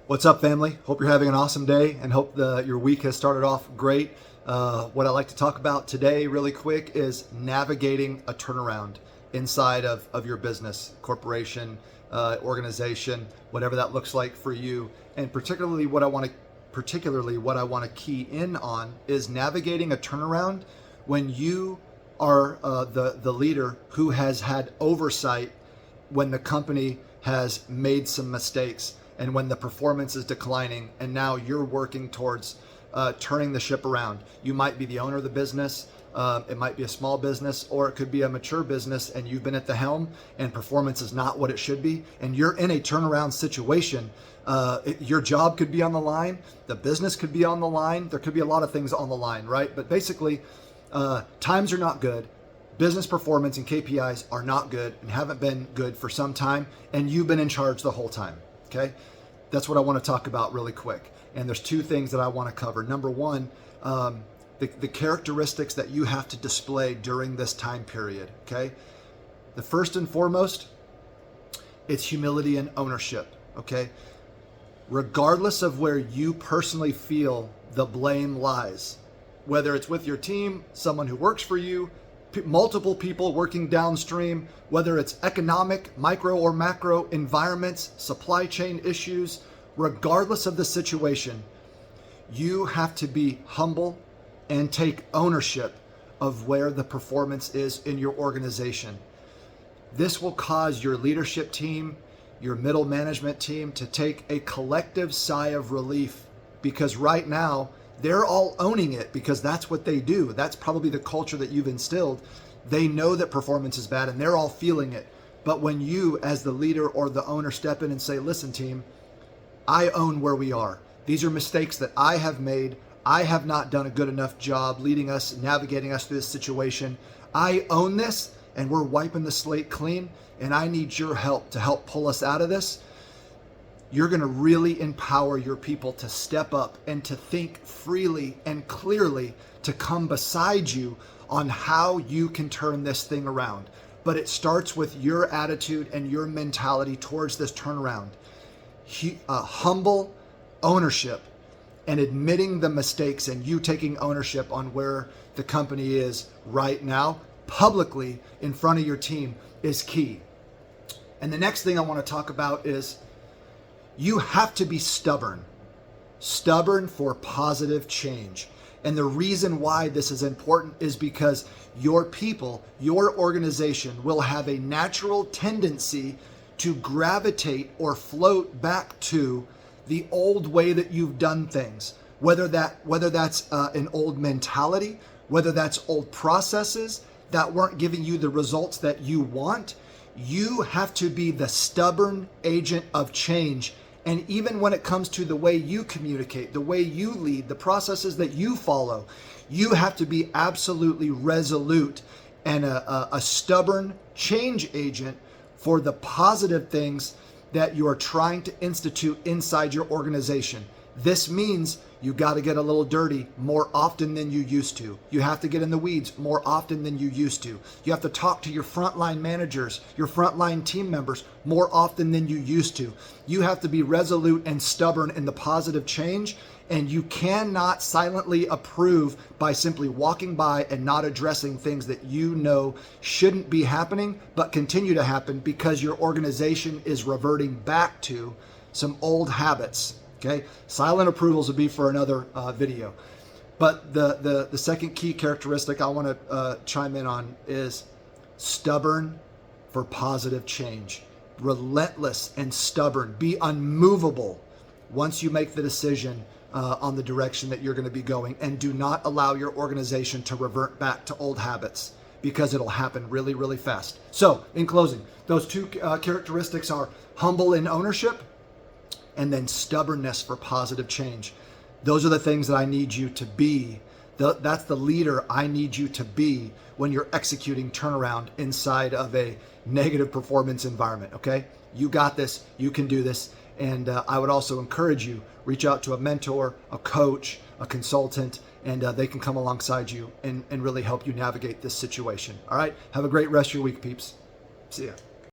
What's up, family? Hope you're having an awesome day and hope your week has started off great. What I'd like to talk about today, really quick, is navigating a turnaround inside of your business, corporation, organization, whatever that looks like for you. And particularly what I want to key in on is navigating a turnaround when you are the leader who has had oversight when the company has made some mistakes and when the performance is declining, and now you're working towards turning the ship around. You might be the owner of the business, it might be a small business, or it could be a mature business and you've been at the helm and performance is not what it should be, and you're in a turnaround situation. Your job could be on the line, the business could be on the line, there could be a lot of things on the line, right? But basically, times are not good. Business performance and KPIs are not good and haven't been good for some time, and you've been in charge the whole time. Okay, that's what I want to talk about really quick. And there's two things that I want to cover. Number one, the characteristics that you have to display during this time period. Okay, the first and foremost, it's humility and ownership. Okay, regardless of where you personally feel the blame lies, whether it's with your team, someone who works for you, multiple people working downstream, whether it's economic, micro or macro environments, supply chain issues, regardless of the situation, you have to be humble and take ownership of where the performance is in your organization. This will cause your leadership team, your middle management team to take a collective sigh of relief, because right now, they're all owning it because that's what they do. That's probably the culture that you've instilled. They know that performance is bad and they're all feeling it. But when you, as the leader or the owner, step in and say, listen, team, I own where we are. These are mistakes that I have made. I have not done a good enough job leading us, navigating us through this situation. I own this and we're wiping the slate clean, and I need your help to help pull us out of this. You're going to really empower your people to step up and to think freely and clearly, to come beside you on how you can turn this thing around. But it starts with your attitude and your mentality towards this turnaround. Humble ownership and admitting the mistakes, and you taking ownership on where the company is right now publicly in front of your team is key. And the next thing I want to talk about is you have to be stubborn for positive change. And the reason why this is important is because your people, your organization will have a natural tendency to gravitate or float back to the old way that you've done things. Whether that's an old mentality, whether that's old processes that weren't giving you the results that you want, you have to be the stubborn agent of change. And even when it comes to the way you communicate, the way you lead, the processes that you follow, you have to be absolutely resolute and a stubborn change agent for the positive things that you are trying to institute inside your organization. This means you got to get a little dirty more often than you used to. You have to get in the weeds more often than you used to. You have to talk to your frontline managers, your frontline team members more often than you used to. You have to be resolute and stubborn in the positive change, and you cannot silently approve by simply walking by and not addressing things that you know shouldn't be happening but continue to happen because your organization is reverting back to some old habits. Okay, silent approvals would be for another video. But the second key characteristic I want to chime in on is stubborn for positive change. Relentless and stubborn. Be unmovable once you make the decision on the direction that you're going to be going, and do not allow your organization to revert back to old habits, because it'll happen really, really fast. So, in closing, those two characteristics are humble in ownership and then stubbornness for positive change. Those are the things that I need you to be. That's the leader I need you to be when you're executing turnaround inside of a negative performance environment, okay? You got this, you can do this. And I would also encourage you, reach out to a mentor, a coach, a consultant, and they can come alongside you and really help you navigate this situation. All right, have a great rest of your week, peeps. See ya.